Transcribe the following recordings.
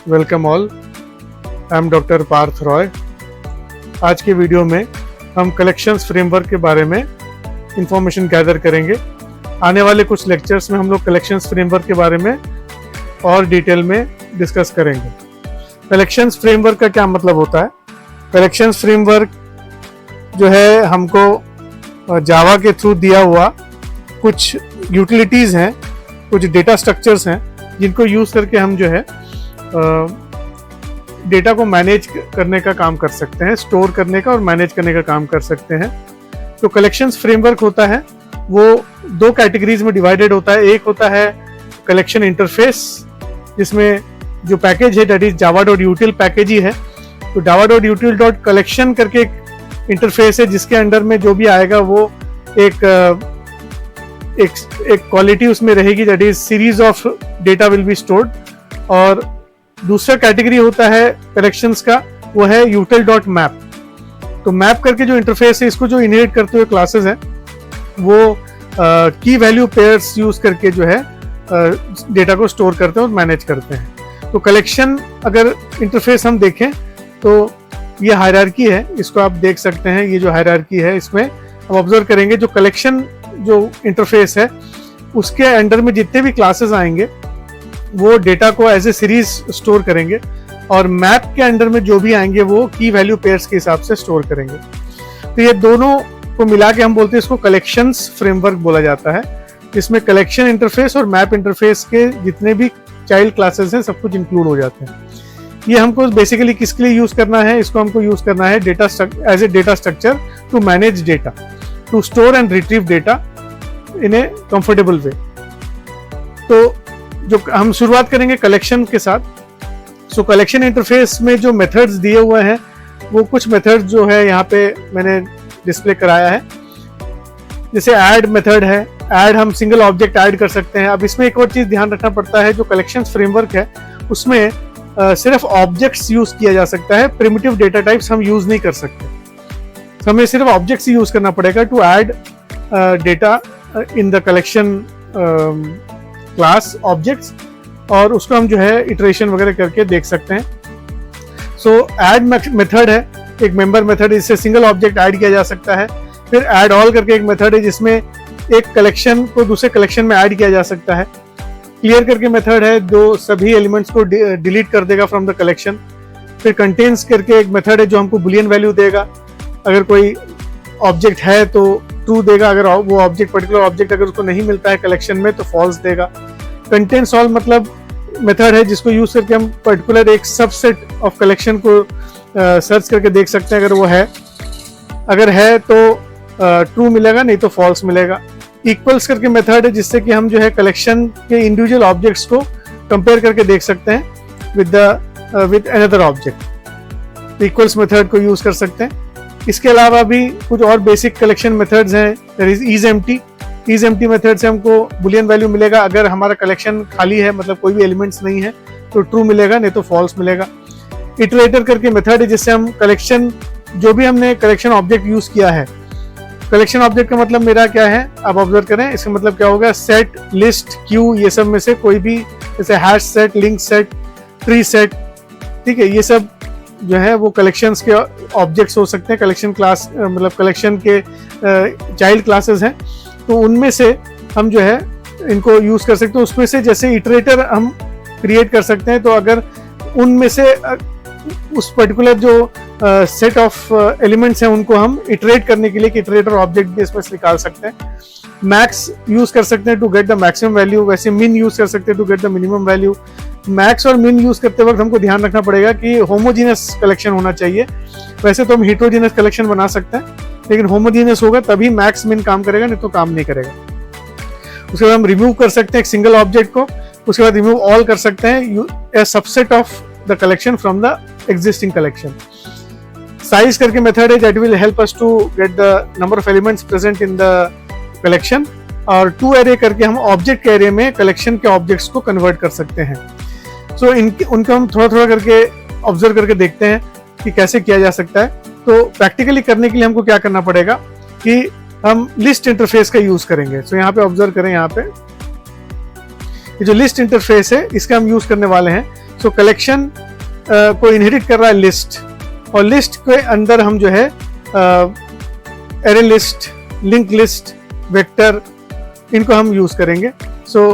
Welcome all. I am doctor Parth Roy. आज के video में हम कलेक्शंस फ्रेमवर्क के बारे में इंफॉर्मेशन गैदर करेंगे। आने वाले कुछ लेक्चर्स में हम लोग कलेक्शंस फ्रेमवर्क के बारे में और डिटेल में डिस्कस करेंगे। कलेक्शंस फ्रेमवर्क का क्या मतलब होता है? कलेक्शंस फ्रेमवर्क जो है हमको जावा के थ्रू दिया हुआ कुछ यूटिलिटीज़ हैं, कुछ डेटा स्ट्रक्चर्स हैं जिनको यूज़ करके हम जो है डेटा को मैनेज करने का काम कर सकते हैं, स्टोर करने का और मैनेज करने का काम कर सकते हैं। तो कलेक्शंस फ्रेमवर्क होता है वो दो कैटेगरीज में डिवाइडेड होता है। एक होता है कलेक्शन इंटरफेस, जिसमें जो पैकेज है दैट इज java.util पैकेज ही है। तो java.util.collection करके एक इंटरफेस है जिसके अंडर में जो भी आएगा वो एक क्वालिटी उसमें रहेगी, that is series of data will be stored. और दूसरा कैटेगरी होता है कलेक्शंस का, वो है util.map। तो मैप करके जो इंटरफेस है, इसको जो इनहेरिट करते हुए क्लासेस हैं वो की वैल्यू पेयर्स यूज करके जो है डेटा को स्टोर करते हैं और मैनेज करते हैं। तो कलेक्शन अगर इंटरफेस हम देखें तो ये हायरार्की है, इसको आप देख सकते हैं। ये जो हायरार्की है इसमें हम ऑब्जर्व करेंगे जो कलेक्शन जो इंटरफेस है उसके अंडर में जितने भी क्लासेस आएंगे वो डेटा को एज ए सीरीज स्टोर करेंगे, और मैप के अंडर में जो भी आएंगे वो की वैल्यू पेयर्स के हिसाब से स्टोर करेंगे। तो ये दोनों को मिला के हम बोलते हैं, इसको कलेक्शंस फ्रेमवर्क बोला जाता है। इसमें कलेक्शन इंटरफेस और मैप इंटरफेस के जितने भी चाइल्ड क्लासेस हैं सब कुछ इंक्लूड हो जाते हैं। ये हमको बेसिकली किसके लिए यूज करना है? इसको हमको यूज करना है data as a data structure to manage data, to store and retrieve data in a comfortable way. तो जो हम शुरुआत करेंगे कलेक्शन के साथ। सो कलेक्शन इंटरफेस में जो मेथड्स दिए हुए हैं वो कुछ मेथड्स जो है यहाँ पे मैंने डिस्प्ले कराया है। जैसे ऐड मेथड है, ऐड हम सिंगल ऑब्जेक्ट ऐड कर सकते हैं। अब इसमें एक और चीज ध्यान रखना पड़ता है, जो कलेक्शंस फ्रेमवर्क है उसमें सिर्फ ऑब्जेक्ट्स यूज किया जा सकता है, प्रिमिटिव डेटा टाइप्स हम यूज नहीं कर सकते। तो हमें सिर्फ ऑब्जेक्ट्स यूज करना पड़ेगा to add data in the collection class objects, और उसको हम जो है इटरेशन वगैरह करके देख सकते हैं। सो ऐड मेथड है एक मेंबर मेथड, इससे सिंगल ऑब्जेक्ट ऐड किया जा सकता है। फिर ऐड ऑल करके एक मेथड है जिसमें एक कलेक्शन को दूसरे कलेक्शन में ऐड किया जा सकता है। क्लियर करके मेथड है जो सभी एलिमेंट्स को डिलीट कर देगा फ्रॉम द कलेक्शन। फिर कंटेन्स करके एक मेथड है जो हमको बुलियन वैल्यू देगा। अगर कोई ऑब्जेक्ट है तो ट्रू देगा, अगर वो ऑब्जेक्ट पर्टिकुलर ऑब्जेक्ट अगर उसको नहीं मिलता है कलेक्शन में तो फॉल्स देगा। कंटेन सॉल्व मतलब मेथड है जिसको यूज करके हम पर्टिकुलर एक सबसेट ऑफ कलेक्शन को सर्च करके देख सकते हैं अगर वो है। अगर है तो ट्रू मिलेगा, नहीं तो फॉल्स मिलेगा। इक्वल्स करके मेथड है जिससे कि हम जो है कलेक्शन के इंडिविजुअल ऑब्जेक्ट्स को कंपेयर करके देख सकते हैं with another object. Equals method को यूज कर सकते हैं। इसके अलावा भी कुछ और बेसिक कलेक्शन मेथड्स हैं, that is isEmpty। isEmpty method से हमको बुलियन वैल्यू मिलेगा। अगर हमारा कलेक्शन खाली है, मतलब कोई भी एलिमेंट्स नहीं है, तो ट्रू मिलेगा, नहीं तो फॉल्स मिलेगा। इटरेटर करके मेथड है जिससे हम कलेक्शन जो भी हमने कलेक्शन ऑब्जेक्ट यूज किया है, कलेक्शन ऑब्जेक्ट का मतलब मेरा क्या है आप ऑब्जर्व करें। इसका मतलब क्या होगा? सेट, लिस्ट, क्यू, ये सब में से कोई भी, जैसे hash set, link set, tree set, ठीक है, ये सब जो है वो कलेक्शंस के ऑब्जेक्ट्स हो सकते हैं। कलेक्शन क्लास मतलब कलेक्शन के चाइल्ड क्लासेस हैं, तो उनमें से हम जो है इनको यूज कर सकते हैं। उसमें से जैसे इटरेटर हम क्रिएट कर सकते हैं, तो अगर उनमें से उस पर्टिकुलर जो सेट ऑफ एलिमेंट्स हैं उनको हम इटरेट करने के लिए इटरेटर ऑब्जेक्ट भी इसमें निकाल सकते हैं। मैक्स यूज कर सकते हैं to get the maximum value, वैसे मिन यूज कर सकते हैं to get the minimum value. Max और मिन यूज करते वक्त हमको ध्यान रखना पड़ेगा कि होमोजीनियस कलेक्शन होना चाहिए। वैसे तो हम हेटेरोजीनियस कलेक्शन बना सकते हैं, लेकिन होमोजीनियस होगा तभी मैक्स मिन काम करेगा, नहीं तो काम नहीं करेगा। उसके बाद हम रिमूव कर सकते हैं एक सिंगल ऑब्जेक्ट को। उसके बाद रिमूव ऑल कर सकते हैं, a subset of the collection from the existing collection. Size करके मेथड है that will help us to get the number of elements present in the collection. और टू एरे करके हम ऑब्जेक्ट के एरे में कलेक्शन के ऑब्जेक्ट्स को convert कर सकते हैं। सो उनको हम थोड़ा थोड़ा करके ऑब्जर्व करके देखते हैं कि कैसे किया जा सकता है। तो प्रैक्टिकली करने के लिए हमको क्या करना पड़ेगा कि हम लिस्ट इंटरफेस का यूज करेंगे। सो यहाँ पे ऑब्जर्व करें, यहाँ पे ये जो लिस्ट इंटरफेस है इसका हम यूज करने वाले हैं। सो कलेक्शन को इनहेरिट कर रहा है लिस्ट, और लिस्ट के अंदर हम जो है array list, link list, vector, इनको हम यूज करेंगे। सो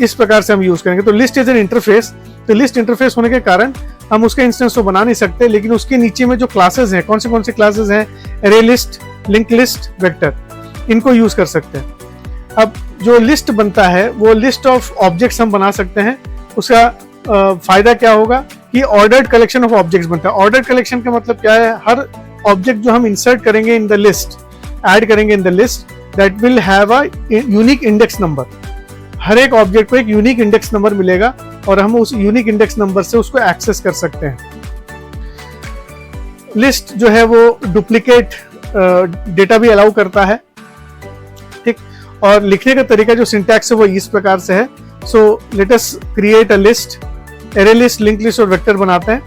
इस प्रकार से हम यूज करेंगे। तो लिस्ट इज एन इंटरफेस, तो लिस्ट इंटरफेस होने के कारण हम उसके इंस्टेंस को बना नहीं सकते, लेकिन उसके नीचे में जो क्लासेस हैं, कौन से क्लासेस हैं, array list, link list, vector, इनको यूज कर सकते हैं। अब जो लिस्ट बनता है वो लिस्ट ऑफ ऑब्जेक्ट्स हम बना सकते हैं। उसका फायदा क्या होगा कि ऑर्डर्ड कलेक्शन ऑफ ऑब्जेक्ट्स बनता है। ऑर्डर्ड कलेक्शन का मतलब क्या है, हर ऑब्जेक्ट जो हम इंसर्ट करेंगे इन द लिस्ट, ऐड करेंगे in the list, that will have a unique index number. हर एक ऑब्जेक्ट को एक यूनिक इंडेक्स नंबर मिलेगा और हम उस यूनिक इंडेक्स नंबर से उसको एक्सेस कर सकते हैं। लिस्ट जो है वो डुप्लीकेट डेटा भी अलाउ करता है, ठीक। और लिखने का तरीका जो सिंटैक्स है वो इस प्रकार से है। सो let us create a list, array list, link list और वेक्टर बनाते हैं।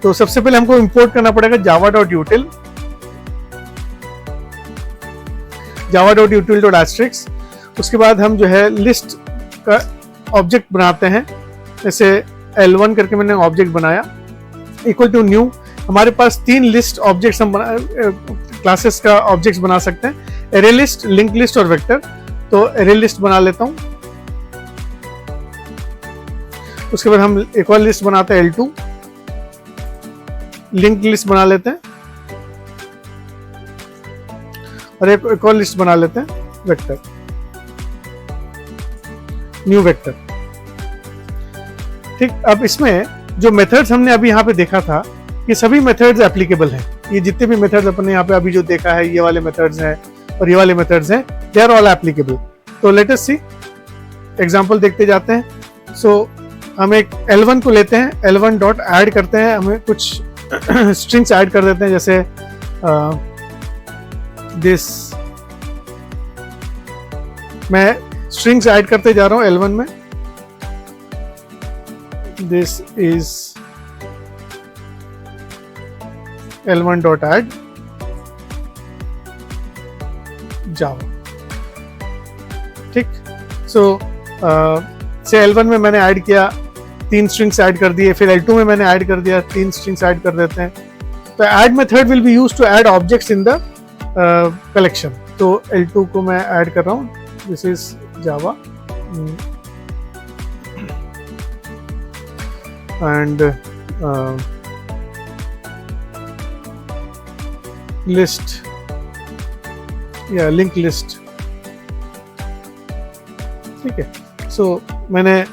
तो सबसे पहले हमको इंपोर्ट करना पड़ेगा java.util, java.util.asterisk। उसके बाद हम जो है लिस्ट का ऑब्जेक्ट बनाते हैं। जैसे L1 करके मैंने ऑब्जेक्ट बनाया, इक्वल टू न्यू। हमारे पास 3 लिस्ट ऑब्जेक्ट्स हम क्लासेस का ऑब्जेक्ट्स बना सकते हैं, एरे लिस्ट, लिंक लिस्ट और वेक्टर। तो एरे लिस्ट बना लेता हूं। उसके बाद हम एक और लिस्ट बनाते हैं L2, लिंक लिस्ट बना लेते हैं और एक और लिस्ट बना लेते हैं वेक्टर, न्यू वेक्टर, ठीक। अब इसमें जो मेथड्स हमने अभी यहाँ पे देखा था, ये सभी मेथड्स एप्लीकेबल हैं। ये जितने भी मेथड्स अपन ने यहाँ पे अभी जो देखा है, ये वाले मेथड्स हैं और ये वाले मेथड्स हैं, दे आर ऑल एप्लीकेबल। तो लेट अस सी, एग्जांपल देखते जाते हैं। सो हम एक L1 को लेते हैं, L1 डॉट ऐड करते हैं, हमें कुछ स्ट्रिंग्स ऐड कर देते हैं, जैसे दिस। मैं स्ट्रिंग्स ऐड करते जा रहा हूं L1 में। This is L1 dot add Java, ठीक। सो से L1 में मैंने ऐड किया, 3 स्ट्रिंग्स ऐड कर दिए, फिर L2 में मैंने ऐड कर दिया, 3 स्ट्रिंग्स ऐड कर देते हैं। तो add method will be used to add objects in the collection. तो L2 को मैं ऐड कर रहा हूँ, this is Java and list या लिंक लिस्ट, ठीक है। सो मैंने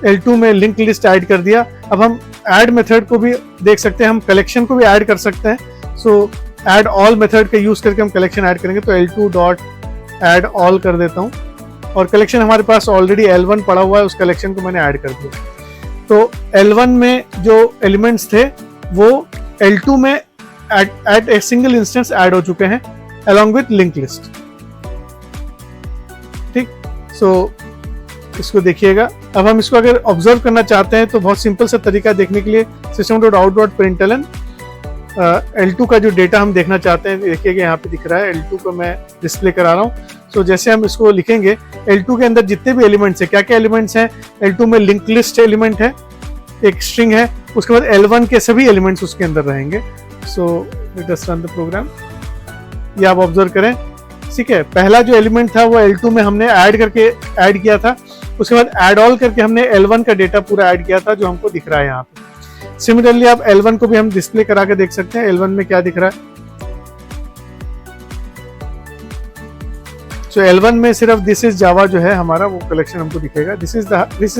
L2 में लिंक लिस्ट ऐड कर दिया। अब हम ऐड मेथड को भी देख सकते हैं, हम कलेक्शन को भी ऐड कर सकते हैं। सो ऐड ऑल मेथड का यूज करके हम कलेक्शन ऐड करेंगे। तो L2 डॉट ऐड ऑल कर देता हूं और कलेक्शन हमारे पास ऑलरेडी L1 पड़ा हुआ है, उस कलेक्शन को मैंने ऐड कर दिया। तो L1 में जो एलिमेंट्स थे वो L2 में at a single instance add हो चुके हैं अलॉन्ग विथ लिंक लिस्ट, ठीक। सो इसको देखिएगा। अब हम इसको अगर ऑब्जर्व करना चाहते हैं तो बहुत सिंपल सा तरीका देखने के लिए system.out.println L2 का जो डेटा हम देखना चाहते हैं, देखिएगा यहाँ पे दिख रहा है, L2 को मैं डिस्प्ले करा रहा हूँ। सो जैसे हम इसको लिखेंगे, L2 के अंदर जितने भी एलिमेंट्स हैं, क्या क्या एलिमेंट्स हैं, L2 में लिंक लिस्ट एलिमेंट है, एक स्ट्रिंग है, उसके बाद L1 के सभी एलिमेंट्स उसके अंदर रहेंगे। So let us run the program. ये आप ऑब्जर्व करें, ठीक है। पहला जो एलिमेंट था वो L2 में हमने ऐड किया था, उसके बाद ऐड ऑल करके हमने L1 का डेटा पूरा ऐड किया था, जो हमको दिख रहा है यहाँ पे। सिमिलरली आप L1 को भी हम डिस्प्ले करा के देख सकते हैं, L1 में क्या दिख रहा है। सो L1 में सिर्फ दिस इज जावा जो है हमारा, वो कलेक्शन हमको दिखेगा। This is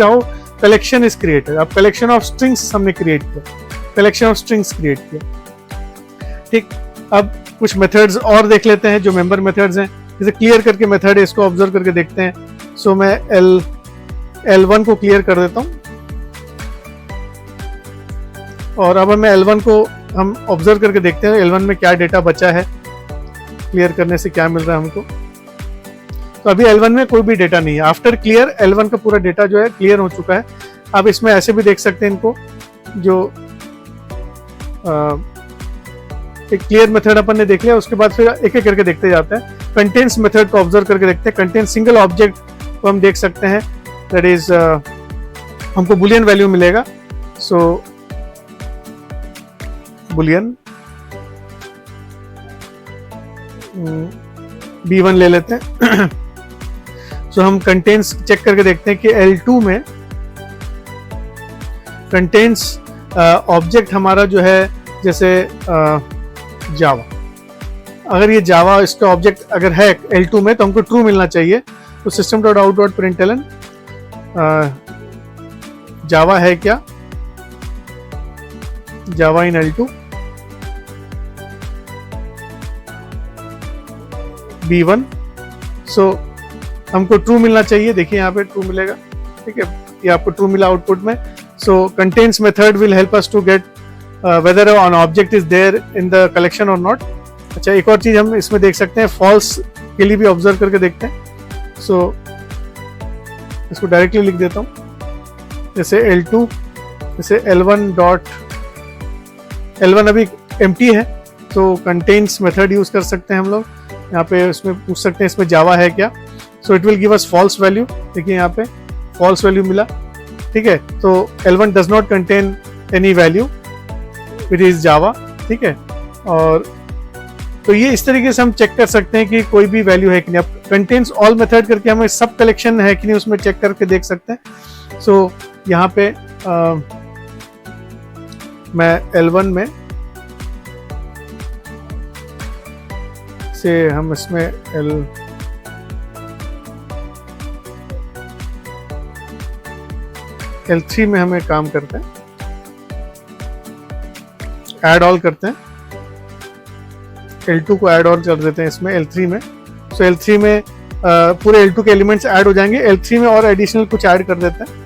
how collection is created. अब कलेक्शन ऑफ स्ट्रिंग्स हमने क्रिएट किया, कलेक्शन ऑफ स्ट्रिंग्स क्रिएट किया, ठीक। अब कुछ मेथड्स और देख लेते हैं जो मेंबर मेथड्स हैं। जैसे क्लियर करके मेथड है, इसको ऑब्जर्व करके देखते हैं। सो मैं L1 को क्लियर कर देता हूं और अब मैं L1 को हम ऑब्जर्व करके देखते हैं L1 में क्या डेटा बचा है, क्लियर करने से क्या मिल रहा है हमको। तो अभी L1 में कोई भी डेटा नहीं है। आफ्टर क्लियर L1 का पूरा डेटा जो है क्लियर हो चुका है। अब इसमें ऐसे भी देख सकते हैं इनको, जो एक क्लियर मेथड अपन ने देख लिया, उसके बाद फिर एक एक करके देखते जाते हैं। कंटेंट्स मेथड को ऑब्जर्व करके देखते हैं। कंटेंट सिंगल ऑब्जेक्ट को हम देख सकते हैं, दैट इज हमको बुलियन वैल्यू मिलेगा। सो बुलियन B1 ले लेते हैं। सो हम कंटेंट्स चेक करके देखते हैं कि L2 में कंटेंट्स ऑब्जेक्ट हमारा जो है जैसे जावा, अगर ये जावा इसका ऑब्जेक्ट अगर है L2 में तो हमको ट्रू मिलना चाहिए। तो system.out.println जावा है क्या, जावा इन L2 B1। सो हमको ट्रू मिलना चाहिए, देखिए यहाँ पे ट्रू मिलेगा, ठीक है, ये आपको ट्रू मिला आउटपुट में। So contents method will help us to get whether on object is there in the collection और नॉट। अच्छा, एक और चीज हम इसमें देख सकते हैं, फॉल्स के लिए भी ऑब्जर्व करके देखते हैं। सो इसको डायरेक्टली लिख देता हूँ, जैसे L2 जैसे L1 अभी एम्प्टी है, तो कंटेंट्स मेथड यूज कर सकते हैं हम लोग। यहाँ पे उसमें पूछ सकते हैं इसमें जावा है क्या। So it will give us false value, देखिए यहाँ पे फॉल्स वैल्यू मिला, ठीक है। तो L1 does not contain any value, it is Java, ठीक है। और तो ये इस तरीके से हम चेक कर सकते हैं कि कोई भी वैल्यू है कि नहीं। अब कंटेन्स ऑल मेथड करके हमें सब कलेक्शन है कि नहीं उसमें चेक करके देख सकते हैं। सो यहाँ पे मैं L1 में से हम इसमें L3 में हमें काम करते हैं, ऐड ऑल करते हैं, L2 को ऐड ऑल कर देते हैं इसमें L3 में। सो L3 में पूरे L2 के एलिमेंट्स ऐड हो जाएंगे, L3 में और एडिशनल कुछ ऐड कर देते हैं।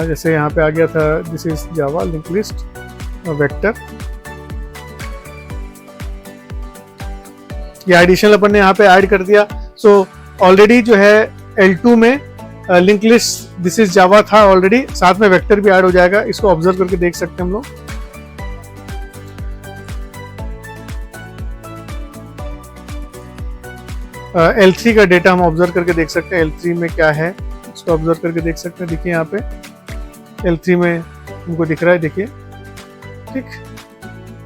जैसे यहाँ पे आ गया था this is Java link list vector, ये एडिशनल अपन ने यहाँ पे ऐड कर दिया। सो ऑलरेडी जो है L2 में लिंक लिस्ट दिस इज जावा था ऑलरेडी, साथ में वेक्टर भी ऐड हो जाएगा, इसको ऑब्जर्व करके देख सकते हैं हम लोग। L3 का डेटा हम ऑब्जर्व करके देख सकते हैं, L3 में क्या है इसको ऑब्जर्व करके देख सकते हैं। देखिए यहाँ पे L3 में हमको दिख रहा है, देखिए, ठीक।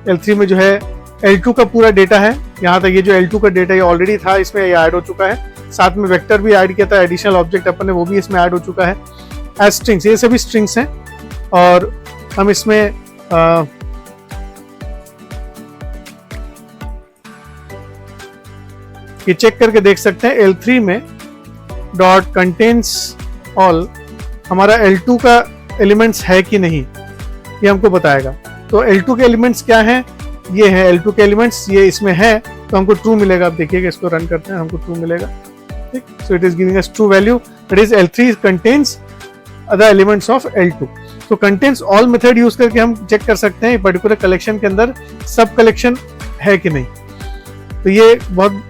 L3 में जो है L2 का पूरा डेटा है, यहाँ तक ये जो L2 का डेटा ये ऑलरेडी था, इसमें ये ऐड हो चुका है, साथ में वेक्टर भी ऐड किया था, एडिशनल ऑब्जेक्ट अपन ने वो भी इसमें ऐड हो चुका है एज स्ट्रिंग्स, ये सभी स्ट्रिंग्स हैं। और हम इसमें ये चेक करके देख सकते हैं L3 में डॉट कंटेन्स ऑल हमारा L2 का एलिमेंट्स है कि नहीं, ये हमको बताएगा। तो L2 के एलिमेंट्स क्या हैं, ये है L2 के एलिमेंट्स, ये इसमें है तो हमको ट्रू मिलेगा। आप देखिएगा, इसको रन करते हैं, हमको ट्रू मिलेगा, ठीक। So it is giving us true value, that is L3 contains other elements of L2। तो कंटेन्स ऑल मेथड यूज करके हम चेक कर सकते हैं पर्टिकुलर कलेक्शन के अंदर सब कलेक्शन है कि नहीं। तो ये बहुत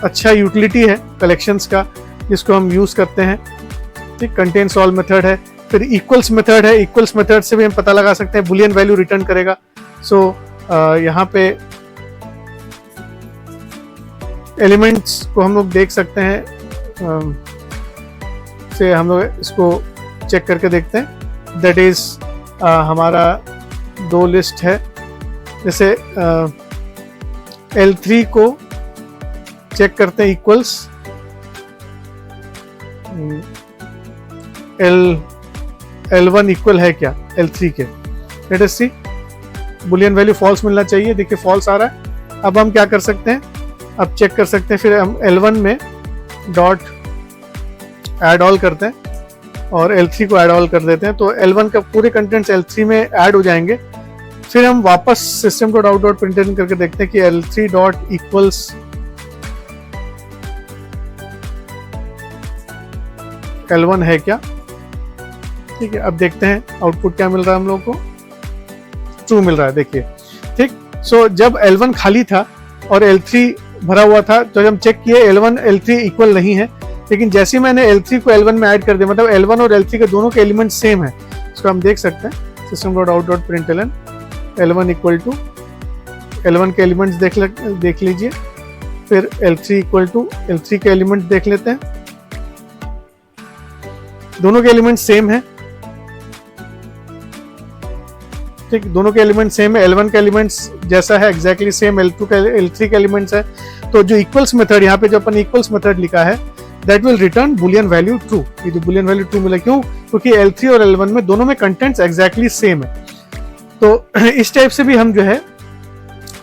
अच्छा यूटिलिटी है कलेक्शंस का, जिसको हम यूज करते हैं, ठीक। कंटेन्स ऑल मेथड है, फिर इक्वल्स मेथड है, इक्वल्स मेथड से भी हम पता लगा सकते हैं, बुलियन वैल्यू रिटर्न करेगा। सो यहाँ पे एलिमेंट्स को हम लोग देख सकते हैं, से हम लोग इसको चेक करके देखते हैं। दैट इज हमारा दो लिस्ट है, जैसे L3 को चेक करते हैं इक्वल्स L1 इक्वल है क्या L3 के, लेट अस सी। बुलियन वैल्यू फॉल्स मिलना चाहिए, देखिए फॉल्स आ रहा है। अब हम क्या कर सकते हैं, अब चेक कर सकते हैं, फिर हम L1 में डॉट ऐड ऑल करते हैं और L3 को ऐड ऑल कर देते हैं, तो L1 का पूरे कंटेंट्स L3 में ऐड हो जाएंगे। फिर हम वापस system.out.println करके देखते हैं कि L3 डॉट इक्वल्स L1 है क्या, ठीक है। अब देखते हैं आउटपुट क्या मिल रहा है हम लोग को, ट्रू मिल रहा है, देखिए, ठीक। सो जब L1 खाली था और L3 भरा हुआ था, तो जब हम चेक किए L1 L3 इक्वल नहीं है, लेकिन जैसे ही मैंने L3 को L1 में ऐड कर दिया, मतलब L1 और L3 के दोनों के एलिमेंट सेम है, इसको हम देख सकते हैं system.out.println L1 equal to L1 के एलिमेंट्स देख लीजिए, फिर L3 इक्वल टू L3 के एलिमेंट देख लेते हैं। दोनों के एलिमेंट सेम है, ठीक, दोनों के एलिमेंट सेम है, L1 का एलिमेंट्स जैसा है एग्जैक्टली सेम L2 का L3 का एलिमेंट्स है। तो जो इक्वल्स मेथड यहाँ पे जो अपन इक्वल्स मेथड लिखा है that will return Boolean value true. ये जो बुलियन वैल्यू ट्रू मिला क्यों? क्योंकि L3 और L1 में दोनों में कंटेंट्स एग्जैक्टली सेम है। तो इस टाइप से भी हम जो है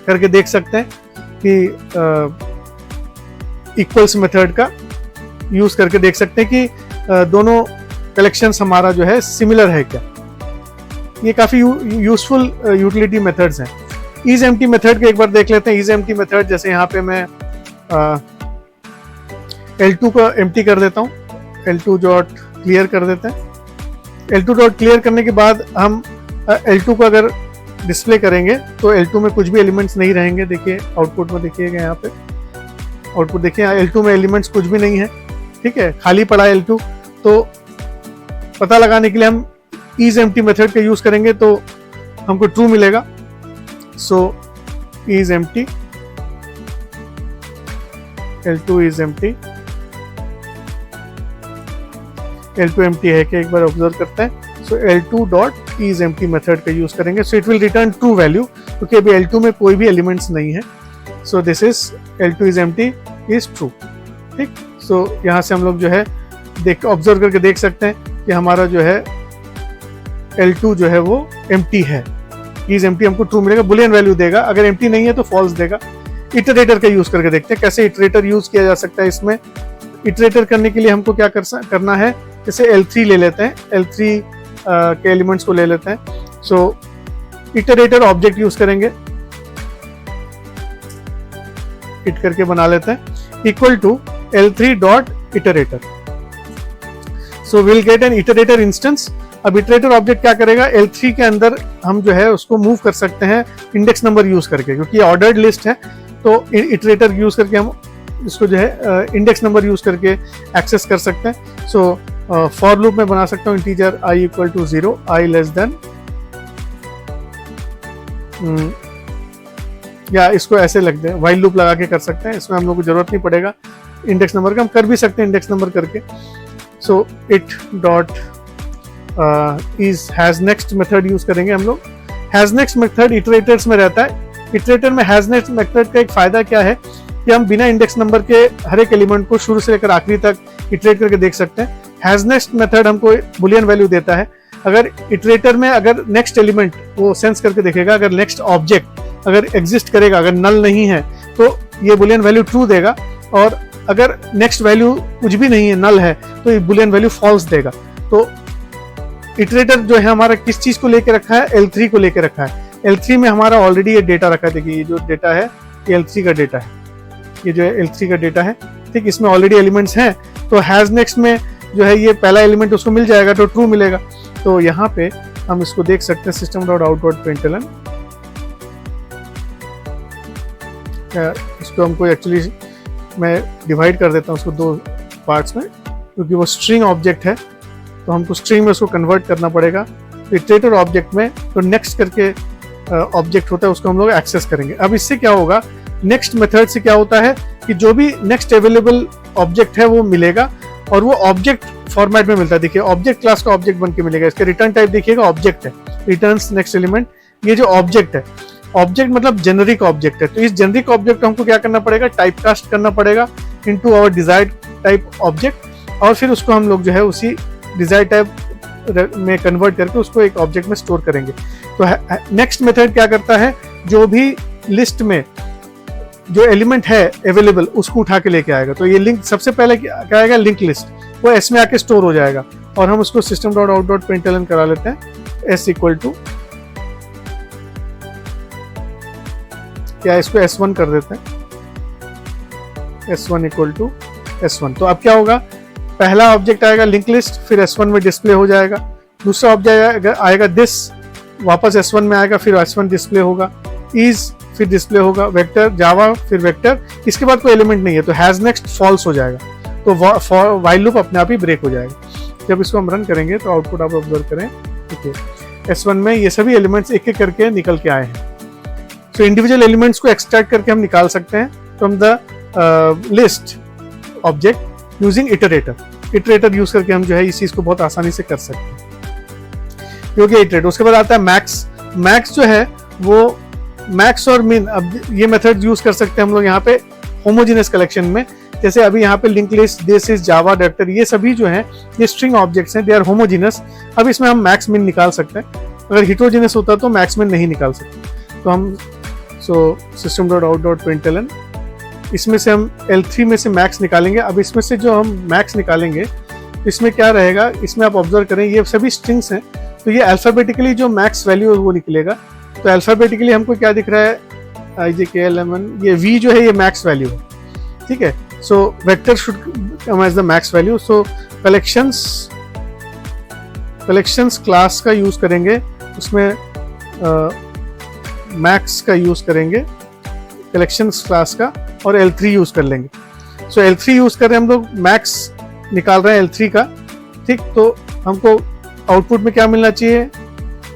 करके देख सकते हैं कि इक्वल्स मेथड का यूज करके देख सकते हैं कि दोनों कलेक्शंस हमारा जो है सिमिलर है क्या। ये काफी यूजफुल यूटिलिटी मेथड्स हैं। इज एम्प्टी मेथड के एक बार देख लेते हैं। इज एम्प्टी मेथड जैसे यहाँ पे मैं L2 को एम्प्टी कर देता हूँ, L2 डॉट क्लियर कर देते हैं। L2 डॉट क्लियर करने के बाद हम L2 को अगर डिस्प्ले करेंगे तो L2 में कुछ भी एलिमेंट्स नहीं रहेंगे। देखिए आउटपुट में देखिएगा, यहाँ पे आउटपुट देखिए, L2 में एलिमेंट्स कुछ भी नहीं है, ठीक है, खाली पड़ा है L2। तो पता लगाने के लिए हम इज एम्प्टी मेथड का यूज करेंगे तो हमको ट्रू मिलेगा। So is empty, L2 is empty, L2 empty है कि एक बार ऑब्जर्व करते हैं। सो L2 dot is empty method का यूज करेंगे। सो it will return true value क्योंकि अभी L2 में कोई भी एलिमेंट्स नहीं है। So this is L2 is empty is true, ठीक। सो यहाँ से हम लोग जो है देख ऑब्जर्व करके देख सकते हैं कि हमारा जो है L2 जो है वो एम्प्टी है। इज एम्प्टी हमको ट्रू मिलेगा, बुलियन वैल्यू देगा, अगर एम्प्टी नहीं है तो फॉल्स देगा। इटरेटर का यूज करके देखते हैं कैसे इटरेटर यूज किया जा सकता है। इसमें इटरेटर करने के लिए हमको क्या करना है, जैसे L3 ले लेते हैं, L3 के एलिमेंट्स को ले लेते हैं। सो इटरेटर ऑब्जेक्ट यूज करेंगे, इट करके बना लेते हैं, equal to L3 dot iterator. So will get an iterator instance. अब इटरेटर ऑब्जेक्ट क्या करेगा, L3 के अंदर हम जो है उसको मूव कर सकते हैं इंडेक्स नंबर यूज करके, क्योंकि ये ऑर्डर्ड लिस्ट है। तो इटरेटर यूज करके हम इसको जो है इंडेक्स नंबर यूज करके एक्सेस कर सकते हैं। सो फॉर लूप में बना सकता हूँ integer i equal to 0, i less than, या इसको ऐसे लग दे, वाइल लूप लगा के कर सकते हैं। इसमें हम लोग को जरूरत नहीं पड़ेगा इंडेक्स नंबर का, हम कर भी सकते हैं इंडेक्स नंबर करके। So it dot is has next method use करेंगे हम लोग। हैज नेक्स्ट मेथड इटरेटर्स में रहता है। इटरेटर में हैज नेक्स्ट मेथड का एक फायदा क्या है कि हम बिना इंडेक्स नंबर के हर एक एलिमेंट को शुरू से लेकर आखिरी तक इटरेट करके देख सकते हैं। हैज नेक्स्ट मेथड हमको बुलियन वैल्यू देता है। अगर इटरेटर में अगर नेक्स्ट एलिमेंट वो सेंस करके देखेगा, अगर नेक्स्ट ऑब्जेक्ट अगर एग्जिस्ट करेगा, अगर नल नहीं है तो ये बुलियन वैल्यू ट्रू देगा, और अगर नेक्स्ट वैल्यू कुछ भी नहीं है, नल है, तो ये बुलियन वैल्यू फॉल्स देगा। तो इटरेटर जो है हमारा किस चीज को लेकर रखा है, L3 को लेकर रखा है। L3 में हमारा ऑलरेडी ये डेटा रखा है। देखिए ये जो डेटा है ये L3 का डेटा है, ये जो है L3 का डेटा है, ठीक। इसमें ऑलरेडी एलिमेंट्स हैं, तो हैज नेक्स्ट में जो है ये पहला एलिमेंट उसको मिल जाएगा तो ट्रू मिलेगा। तो यहाँ पे हम इसको देख सकते हैं, system dot out dot println. इसको हमको एक्चुअली मैं डिवाइड कर देता हूँ उसको दो पार्ट्स में, क्योंकि वो स्ट्रिंग ऑब्जेक्ट है तो हमको स्ट्रिंग में उसको कन्वर्ट करना पड़ेगा। इटरेटर ऑब्जेक्ट में तो नेक्स्ट करके ऑब्जेक्ट होता है, उसको हम लोग एक्सेस करेंगे। अब इससे क्या होगा, नेक्स्ट मेथड से क्या होता है कि जो भी नेक्स्ट अवेलेबल ऑब्जेक्ट है वो मिलेगा, और वो ऑब्जेक्ट फॉर्मेट में मिलता है। देखिए ऑब्जेक्ट क्लास का ऑब्जेक्ट बन के मिलेगा। इसका रिटर्न टाइप देखिएगा ऑब्जेक्ट है, रिटर्न्स नेक्स्ट एलिमेंट। ये जो ऑब्जेक्ट है, ऑब्जेक्ट मतलब जेनरिक ऑब्जेक्ट है, तो इस जेनरिक ऑब्जेक्ट हमको क्या करना पड़ेगा, टाइप कास्ट करना पड़ेगा into our desired type object, और फिर उसको हम लोग जो है उसी डिजायर्ड टाइप में कन्वर्ट करके उसको एक ऑब्जेक्ट में स्टोर करेंगे। तो नेक्स्ट मेथड क्या करता है, जो भी लिस्ट में जो एलिमेंट है अवेलेबल उसको उठा के लेके आएगा। तो ये लिंक सबसे पहले क्या आएगा, लिंक लिस्ट, वो एस में आके स्टोर हो जाएगा, और हम उसको system dot out dot println करा लेते हैं, एस इक्वल टू, क्या इसको S1 कर देते हैं, S1 इक्वल टू S1। तो अब क्या होगा, पहला ऑब्जेक्ट आएगा लिंक लिस्ट, फिर S1 में डिस्प्ले हो जाएगा। दूसरा ऑब्जेक्ट आएगा दिस, वापस S1 में आएगा, फिर S1 डिस्प्ले होगा, इज फिर डिस्प्ले होगा, वेक्टर जावा फिर वेक्टर, इसके बाद कोई एलिमेंट नहीं है तो हैज नेक्स्ट फॉल्स हो जाएगा, तो व्हाइल लूप अपने आप ही ब्रेक हो जाएगा। जब इसको हम रन करेंगे तो आउटपुट आप ऑब्जर्व करें, ठीक है, S1 में ये सभी एलिमेंट्स एक एक करके निकल के आए हैं। तो इंडिविजुअल एलिमेंट्स को एक्सट्रैक्ट करके हम निकाल सकते हैं from the list object using iterator. Iterator use करके हम जो है इस चीज को बहुत आसानी से कर सकते हैं, क्योंकि इटरेट। उसके बाद आता है मैक्स। मैक्स जो है वो मैक्स और मिन, अब ये मेथड यूज कर सकते हैं हम लोग यहाँ पे होमोजेनस कलेक्शन में। जैसे अभी यहाँ पे link list, this is Java vector, ये सभी जो है ये स्ट्रिंग ऑब्जेक्ट्स हैं, दे आर होमोजेनस। अब इसमें हम मैक्स मिन निकाल सकते हैं। अगर हिट्रोजेनस होता तो मैक्स मिन नहीं निकाल सकते। तो हम system.out.println, इसमें से हम L3 में से मैक्स निकालेंगे। अब इसमें से जो हम मैक्स निकालेंगे इसमें क्या रहेगा, इसमें आप ऑब्जर्व करें ये सभी स्ट्रिंग्स हैं, तो ये अल्फाबेटिकली जो मैक्स वैल्यू है वो निकलेगा। तो अल्फाबेटिकली हमको क्या दिख रहा है, IJKLMN, ये V जो है ये मैक्स वैल्यू है, ठीक है। So vector should come as the max value. So collections class का यूज करेंगे, उसमें मैक्स का यूज करेंगे कलेक्शंस क्लास का, और L3 यूज कर लेंगे। सो L3 यूज कर रहे हैं हम लोग, मैक्स निकाल रहे हैं L3 का, ठीक। तो हमको आउटपुट में क्या मिलना चाहिए,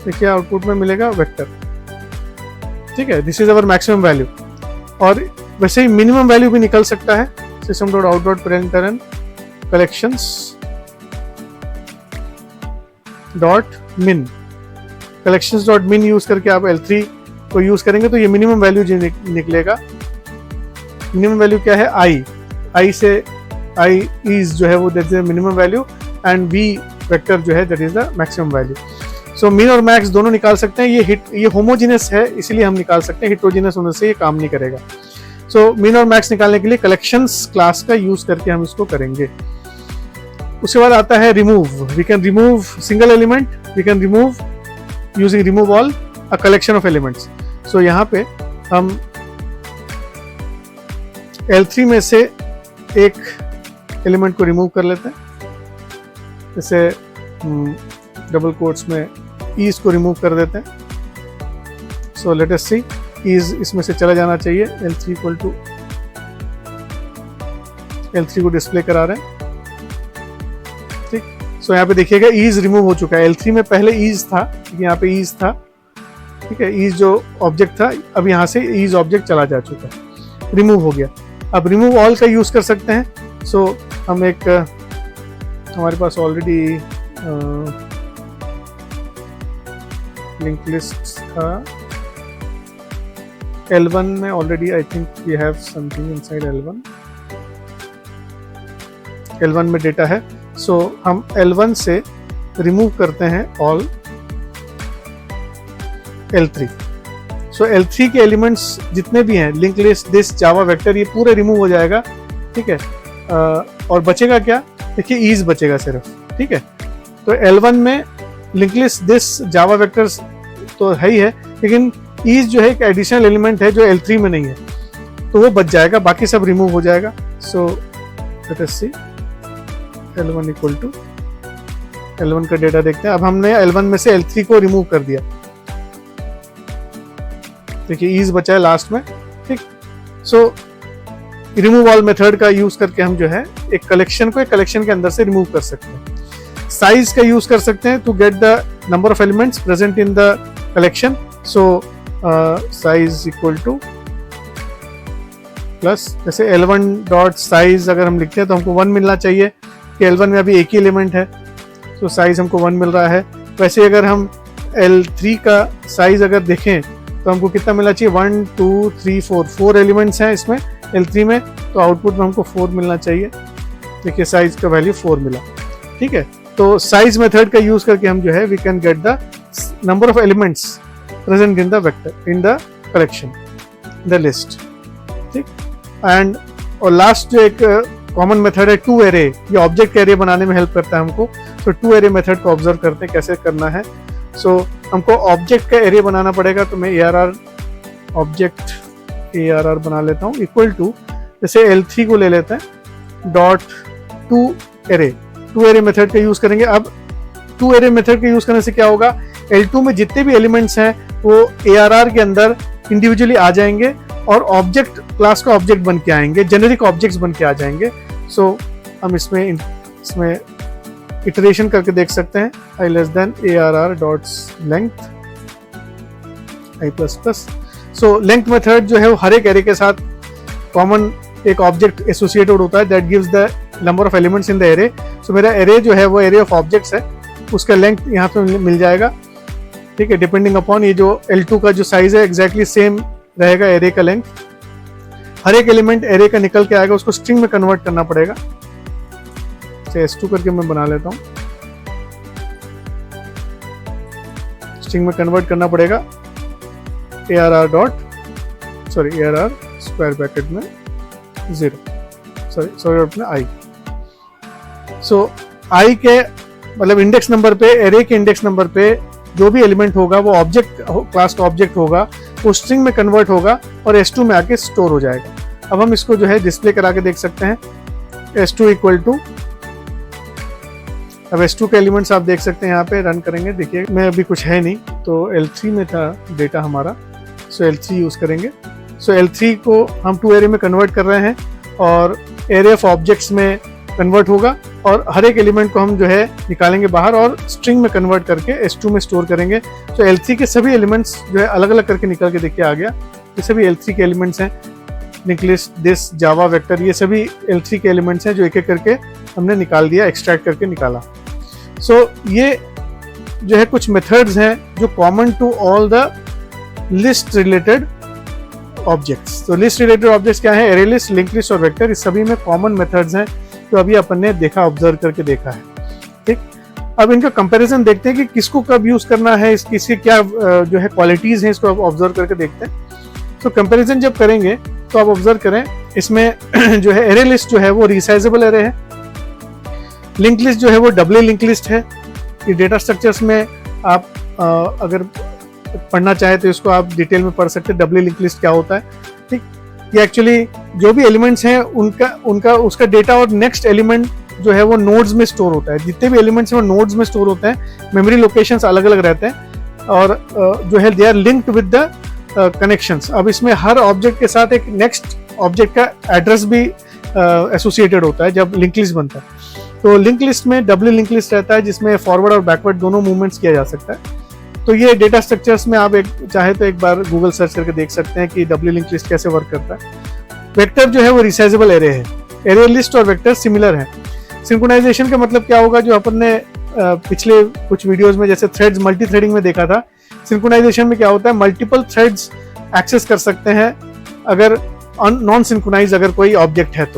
देखिए आउटपुट में मिलेगा वेक्टर, ठीक है। This is our maximum value. और वैसे ही मिनिमम वैल्यू भी निकल सकता है। system.out.println collections.min, collections.min यूज करके आप L3 को यूज करेंगे तो ये मिनिमम वैल्यू निकलेगा। मिनिमम वैल्यू क्या है, I से I is जो है वो that is minimum value, and V vector जो है that is the maximum value. So min और मैक्स दोनों निकाल सकते हैं। ये होमोजेनस है इसलिए हम निकाल सकते हैं, हिट्रोजेनस होने से ये काम नहीं करेगा। सो मिन और मैक्स निकालने के लिए कलेक्शंस क्लास का यूज करके हम इसको करेंगे। उसके बाद आता है remove. We can remove single element, we can remove using remove all a collection of elements. So यहाँ पे हम L3 में से एक एलिमेंट को रिमूव कर लेते हैं, जैसे डबल कोट्स में ईज को रिमूव कर देते हैं। सो लेट अस सी, ईज इसमें से चला जाना चाहिए। L3 को डिस्प्ले करा रहे हैं, ठीक। सो यहाँ पे देखिएगा ईज रिमूव हो चुका है। L3 में पहले ईज था, यहाँ पे ईज था, ठीक है। ईज जो ऑब्जेक्ट था अब यहाँ से ईज ऑब्जेक्ट चला जा चुका है, रिमूव हो गया। अब रिमूव ऑल का यूज कर सकते हैं। सो हम एक हमारे पास ऑलरेडी लिंक लिस्ट था L1 में, already I think we have something inside L1 में डेटा है। सो हम L1 से रिमूव करते हैं ऑल L3। सो L3 के एलिमेंट्स जितने भी हैं, link list, this, Java vector, ये पूरे रिमूव हो जाएगा, ठीक है। और बचेगा क्या, देखिए ईज बचेगा सिर्फ, ठीक है। तो L1 में link list, this, Java vectors तो है ही है, लेकिन ईज जो है एक एडिशनल एलिमेंट है जो L3 में नहीं है, तो वो बच जाएगा, बाकी सब रिमूव हो जाएगा। So let us see L1 equal to, L1 का डेटा देखते हैं। अब हमने L1 में से L3 को रिमूव कर दिया, देखिए ईज बचा है लास्ट में, ठीक। सो रिमूव ऑल मेथड का यूज करके हम जो है एक कलेक्शन को एक कलेक्शन के अंदर से रिमूव कर सकते हैं। साइज का यूज कर सकते हैं to get the number of elements present in the collection. So size equal to plus, जैसे L1 डॉट साइज अगर हम लिखते हैं तो हमको 1 मिलना चाहिए, कि L1 में अभी एक ही एलिमेंट है, तो साइज हमको 1 मिल रहा है। वैसे अगर हम L3 का साइज अगर देखें तो हमको कितना मिलना चाहिए, 1 2 3 4 एलिमेंट्स हैं इसमें L3 में, तो आउटपुट में हमको 4 मिलना चाहिए। देखिए साइज का वैल्यू 4 मिला, ठीक है। तो साइज मेथड का यूज करके हम जो है we can get the number of elements present in the vector, in the collection, the list, ठीक। एंड और लास्ट जो एक कॉमन मेथड है टू एरे, ये ऑब्जेक्ट एरे बनाने में हेल्प करता है हमको। तो टू एरे मेथड को ऑब्जर्व करते हैं कैसे करना है। सो हमको ऑब्जेक्ट का एरे बनाना पड़ेगा, तो मैं ARR ऑब्जेक्ट ARR बना लेता हूँ, इक्वल टू, जैसे L3 को ले लेते हैं, डॉट टू एरे मेथड का यूज करेंगे। अब टू एरे मेथड का यूज करने से क्या होगा, L2 में जितने भी एलिमेंट्स हैं वो ARR के अंदर इंडिविजुअली आ जाएंगे और ऑब्जेक्ट क्लास का ऑब्जेक्ट बन के आएंगे, जेनेरिक ऑब्जेक्ट्स बन के आ जाएंगे। सो हम इसमें इटरेशन करके देख सकते हैं, i less then ARR dot length i plus plus. So length method जो है वो हर एक एरे के साथ कॉमन एक ऑब्जेक्ट एसोसिएटेड होता है, that gives the number of elements in the array. So मेरा एरे जो है वो एरे ऑफ ऑब्जेक्ट्स है, उसका लेंथ यहाँ पे मिल जाएगा, ठीक है। डिपेंडिंग अपॉन ये जो L2 का जो साइज है एग्जैक्टली सेम रहेगा एरे का लेंथ। हर एक एलिमेंट एरे का निकल के आएगा, उसको स्ट्रिंग में कन्वर्ट करना पड़ेगा। S2 करके मैं बना लेता हूँ, स्ट्रिंग में कन्वर्ट करना पड़ेगा ARR स्क्वायर ब्रैकेट में 0 अपने I। सो I के मतलब इंडेक्स नंबर पे, एरे के इंडेक्स नंबर पे जो भी एलिमेंट होगा वो ऑब्जेक्ट क्लास का ऑब्जेक्ट होगा, वो स्ट्रिंग में कन्वर्ट होगा और S2 में आके स्टोर हो जाएगा। अब हम इसको जो है डिस्प्ले करा के देख सकते हैं। S2 इक्वल टू, अब S2 के एलिमेंट्स आप देख सकते हैं यहाँ पे रन करेंगे। देखिए मैं अभी कुछ है नहीं, तो L3 में था डेटा हमारा, सो L3 यूज करेंगे। सो L3 को हम टू एरे में कन्वर्ट कर रहे हैं और एरे ऑफ ऑब्जेक्ट्स में कन्वर्ट होगा और हर एक एलिमेंट को हम जो है निकालेंगे बाहर और स्ट्रिंग में कन्वर्ट करके S2 में स्टोर करेंगे। तो L3 के सभी एलिमेंट्स जो है अलग अलग करके निकल के देखिए आ गया। ये सभी L3 के एलिमेंट्स हैं, link list, this, Java, vector, ये सभी L3 के एलिमेंट्स हैं जो एक एक करके हमने निकाल दिया, एक्सट्रैक्ट करके निकाला। सो ये जो है कुछ मेथड्स हैं जो common to all the list related objects. तो लिस्ट रिलेटेड ऑब्जेक्ट्स क्या है? एरे लिस्ट, लिंक लिस्ट और वेक्टर, इस सभी में कॉमन मेथड्स हैं जो अभी अपन ने देखा, ऑब्जर्व करके देखा है, ठीक। अब इनका कंपैरिजन देखते हैं कि किसको कब यूज करना है, इसकी क्या जो है क्वालिटीज हैं, इसको आप ऑब्जर्व करके देखते हैं। तो कंपैरिजन जब करेंगे तो आप ऑब्जर्व करें, इसमें जो है एरे लिस्ट जो है वो रिसाइजेबल एरे है, लिंक लिस्ट जो है वो डबली लिंक लिस्ट है। ये डेटा स्ट्रक्चर्स में आप अगर पढ़ना चाहे तो इसको आप डिटेल में पढ़ सकते हैं, डबली लिंक लिस्ट क्या होता है, ठीक। ये एक्चुअली जो भी एलिमेंट्स हैं उनका उसका डेटा और नेक्स्ट एलिमेंट जो है वो नोड्स में स्टोर होता है। जितने भी एलिमेंट्स हैं वो नोड्स में स्टोर होते हैं, मेमोरी लोकेशंस अलग अलग रहते हैं और जो है they are linked with the connections. अब इसमें हर ऑब्जेक्ट के साथ एक नेक्स्ट ऑब्जेक्ट का एड्रेस भी एसोसिएटेड होता है जब लिंक लिस्ट बनता है। तो लिंक लिस्ट में डबली लिंक लिस्ट रहता है जिसमें फॉरवर्ड और बैकवर्ड दोनों मूवमेंट्स किया जा सकता है। तो ये डेटा स्ट्रक्चर्स में आप चाहे तो एक बार गूगल सर्च करके देख सकते हैं कि डबली लिंक लिस्ट कैसे वर्क करता है। वेक्टर जो है वो रिसाइजेबल एरे है, एरे लिस्ट और वेक्टर सिमिलर है। सिंक्रोनाइजेशन का मतलब क्या होगा, जो अपन ने पिछले कुछ वीडियोस में जैसे थ्रेड्स, मल्टी थ्रेडिंग में देखा था। सिंक्रोनाइजेशन में क्या होता है, मल्टीपल थ्रेड्स एक्सेस कर सकते हैं अगर नॉन सिंक्रोनाइज अगर कोई ऑब्जेक्ट है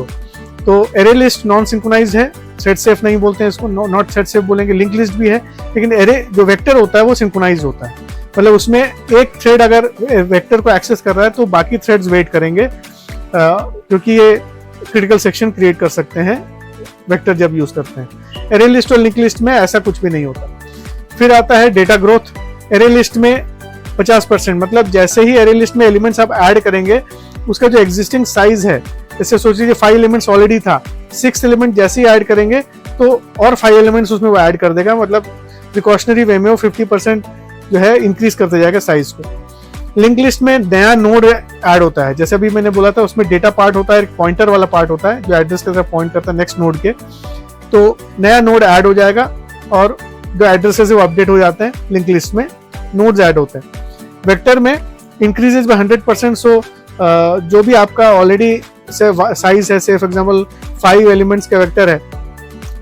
तो एरे लिस्ट नॉन सिंक्रोनाइज है, थ्रेड सेफ नहीं बोलते हैं इसको, नॉट थ्रेड सेफ बोलेंगे। लिंक लिस्ट भी है, लेकिन एरे जो वेक्टर होता है वो सिंक्रोनाइज होता है, मतलब उसमें एक थ्रेड अगर वेक्टर को एक्सेस कर रहा है तो बाकी थ्रेड्स वेट करेंगे, क्योंकि ये क्रिटिकल सेक्शन क्रिएट कर सकते हैं वेक्टर जब यूज करते हैं। एरे लिस्ट और लिंक लिस्ट में ऐसा कुछ भी नहीं होता। फिर आता है डेटा ग्रोथ। एरे लिस्ट में 50%, मतलब जैसे ही एरे लिस्ट में एलिमेंट्स आप ऐड करेंगे उसका जो एग्जिस्टिंग साइज है, जैसे सोच लीजिए 5 एलिमेंट्स ऑलरेडी था, 6 एलिमेंट जैसे ही ऐड करेंगे तो और 5 एलिमेंट्स उसमें वो ऐड कर देगा, मतलब प्रिकॉशनरी वे में वो 50% जो है इंक्रीज करते जाएगा साइज को। लिंक लिस्ट में नया नोड ऐड होता है, जैसे अभी मैंने बोला था उसमें डेटा पार्ट होता है, एक पॉइंटर वाला पार्ट होता है जो एड्रेस की तरफ पॉइंट करता है नेक्स्ट नोड के, तो नया नोड ऐड हो जाएगा और जो एड्रेसेस है वो अपडेट हो जाते हैं। लिंक लिस्ट में नोड्स ऐड होते हैं। वेक्टर में इंक्रीजेज बाय 100%, सो जो भी आपका ऑलरेडी साइज है, से फॉर एग्जांपल 5 एलिमेंट्स का वेक्टर है,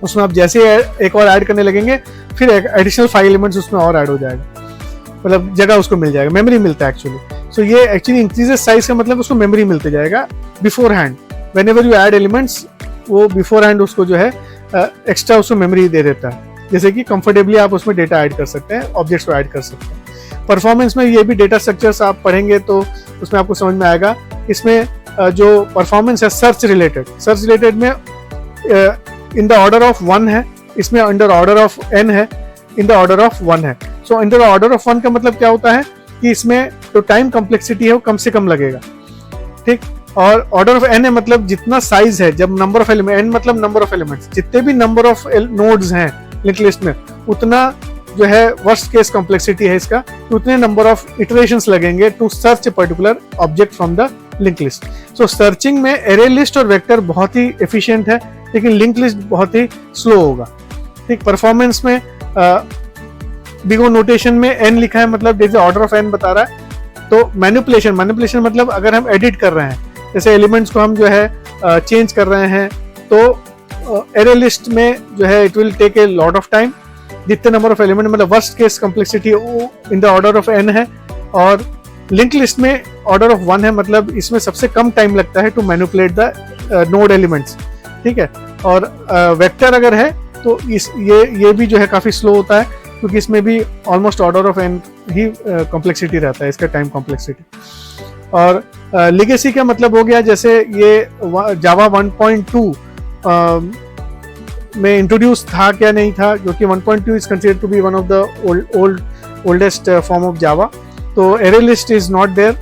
उसमें आप जैसे एक और ऐड करने लगेंगे फिर एडिशनल 5 एलिमेंट्स उसमें और ऐड हो जाएगा, मतलब जगह उसको मिल जाएगा, मेमोरी मिलता है एक्चुअली। सो ये एक्चुअली इंक्रीजेस साइज का मतलब उसको मेमोरी मिलते जाएगा before hand. Whenever you add elements, वो बिफोर हैंड उसको जो है एक्स्ट्रा उसको मेमोरी दे देता है, जैसे कि कंफर्टेबली आप उसमें डेटा ऐड कर सकते हैं, ऑब्जेक्ट्स को ऐड कर सकते हैं। परफॉर्मेंस में ये भी डेटा स्ट्रक्चर्स आप पढ़ेंगे तो उसमें आपको समझ में आएगा। इसमें जो परफॉर्मेंस है सर्च रिलेटेड में इन द ऑर्डर ऑफ 1 है, इसमें अंडर ऑर्डर ऑफ n है, इन द ऑर्डर ऑफ 1 है। सो अंडर ऑर्डर ऑफ 1 का मतलब क्या होता है कि इसमें जो टाइम कॉम्प्लेक्सिटी है वो कम से कम लगेगा, ठीक। और ऑर्डर ऑफ n है मतलब जितना साइज है, जब नंबर ऑफ एलिमेंट, n मतलब नंबर ऑफ एलिमेंट्स, जितने भी नंबर ऑफ नोड्स हैं लिंक लिस्ट में, उतना जो है वर्स्ट केस कॉम्प्लेक्सिटी है इसका, उतने नंबर ऑफ इटरेशंस लगेंगे to search a particular object from the link list. So searching में एरे लिस्ट और वेक्टर बहुत ही एफिशिएंट है, लेकिन लिंक लिस्ट बहुत ही स्लो होगा, ठीक। परफॉर्मेंस में बिग ओ नोटेशन में n लिखा है, मतलब जैसे ऑर्डर ऑफ n बता रहा है। तो मैनिपुलेशन मतलब अगर हम एडिट कर रहे हैं, जैसे एलिमेंट्स को हम जो है चेंज कर रहे हैं, तो एरे लिस्ट में जो है it will take a lot of time, जितने नंबर ऑफ एलिमेंट मतलब worst case complexity in the order of n है, और लिंक लिस्ट में ऑर्डर ऑफ 1 है, मतलब इसमें सबसे कम टाइम लगता है to manipulate the node elements, ठीक है। और वेक्टर अगर है तो ये भी जो है काफ़ी स्लो होता है, क्योंकि इसमें भी almost order of n he complexity रहता है, इसका टाइम कॉम्प्लेक्सिटी। और लिगेसी का मतलब हो गया जैसे ये जावा 1.2 में इंट्रोड्यूस था क्या नहीं था, क्योंकि 1.2 is considered to be one of the oldest form of Java. तो array list is not there,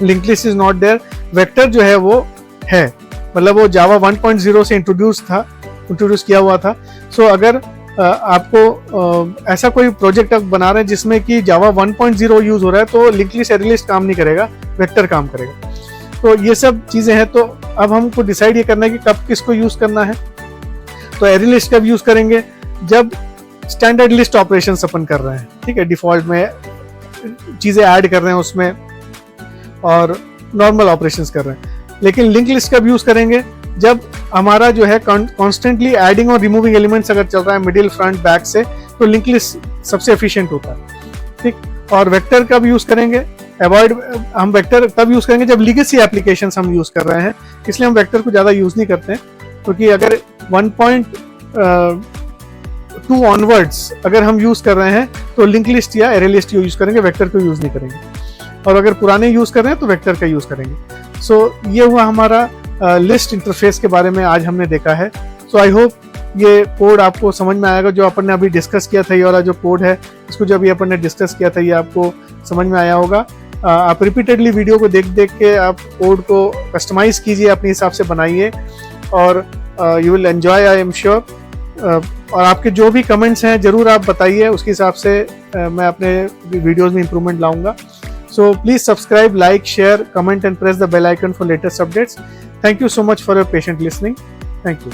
link list is not there, vector जो है वो है, मतलब वो जावा 1.0 से इंट्रोड्यूस किया हुआ था। सो अगर आपको ऐसा कोई प्रोजेक्ट आप बना रहे हैं जिसमें कि जावा 1.0 यूज हो रहा है, तो लिंक लिस्ट एरे लिस्ट काम नहीं करेगा, वेक्टर काम करेगा। तो ये सब चीजें हैं। तो अब हमको डिसाइड ये करना है कि कब किसको यूज करना है। तो एरे लिस्ट कब यूज करेंगे, जब स्टैंडर्ड लिस्ट ऑपरेशंस अपन कर रहे हैं, ठीक है, डिफॉल्ट में चीजें ऐड कर रहे हैं उसमें और नॉर्मल ऑपरेशंस कर रहे हैं। लेकिन लिंक लिस्ट कब यूज करेंगे, जब हमारा जो है कॉन्स्टेंटली एडिंग और रिमूविंग एलिमेंट्स अगर चल रहा है मिडिल फ्रंट बैक से, तो लिंक लिस्ट सबसे एफिशिएंट होता है, ठीक। और वेक्टर कब यूज करेंगे, हम वेक्टर तब यूज करेंगे जब लीगेसी एप्लीकेशंस हम यूज कर रहे हैं, इसलिए हम वेक्टर को ज्यादा यूज नहीं करते हैं। क्योंकि अगर 1.2 ऑनवर्ड्स अगर हम यूज कर रहे हैं तो लिंक लिस्ट या एरे लिस्ट यूज करेंगे, वेक्टर को यूज नहीं करेंगे। और अगर पुराने यूज कर रहे हैं तो वेक्टर का यूज करेंगे। सो ये हुआ हमारा लिस्ट इंटरफेस के बारे में आज हमने देखा है। सो आई होप ये कोड आपको समझ में आएगा, जो अपन ने अभी डिस्कस किया था, ये वाला जो कोड है इसको जो अभी अपन ने डिस्कस किया था ये आपको समझ में आया होगा। आप रिपीटेडली वीडियो को देख के आप कोड को कस्टमाइज कीजिए, अपने हिसाब से बनाइए और you will enjoy, I am sure. और आपके जो भी कमेंट्स हैं जरूर आप बताइए, उसके हिसाब से मैं अपने वीडियोस में इंप्रूवमेंट लाऊंगा। So please subscribe, like, share, comment and press the bell icon for latest updates. Thank you so much for your patient listening. Thank you.